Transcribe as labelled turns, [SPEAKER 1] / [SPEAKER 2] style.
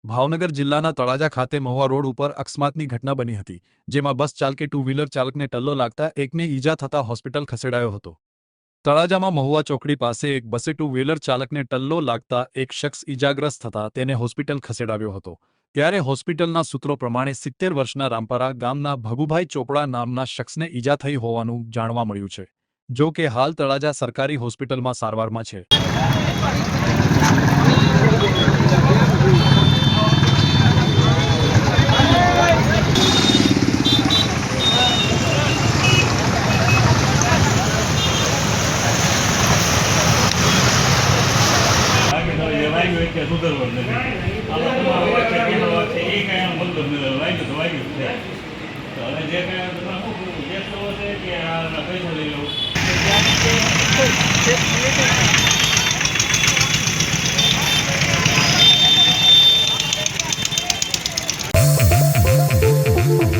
[SPEAKER 1] ભાવનગર જિલ્લાના તળાજા ખાતે મહુવા રોડ ઉપર અકસ્માતની ઘટના બની હતી, જેમાં બસ ચાલકે ટુ વ્હીલર ચાલકને ટલ્લો લાગતા એકને ઈજા થતા હોસ્પિટલ ખસેડાયો હતો। તળાજામાં મહુવા ચોકડી પાસે એક બસે ટુ વ્હીલર ચાલકને ટલ્લો લાગતા એક શખ્સ ઈજાગ્રસ્ત થતા તેને હોસ્પિટલ ખસેડાવ્યો હતો। ત્યારે હોસ્પિટલના સૂત્રો પ્રમાણે 70 વર્ષના રામપરા ગામના ભગુભાઈ ચોપડા નામના શખ્સને ઈજા થઈ હોવાનું જાણવા મળ્યું છે, જો કે હાલ તળાજા સરકારી હોસ્પિટલમાં સારવારમાં છે।
[SPEAKER 2] જે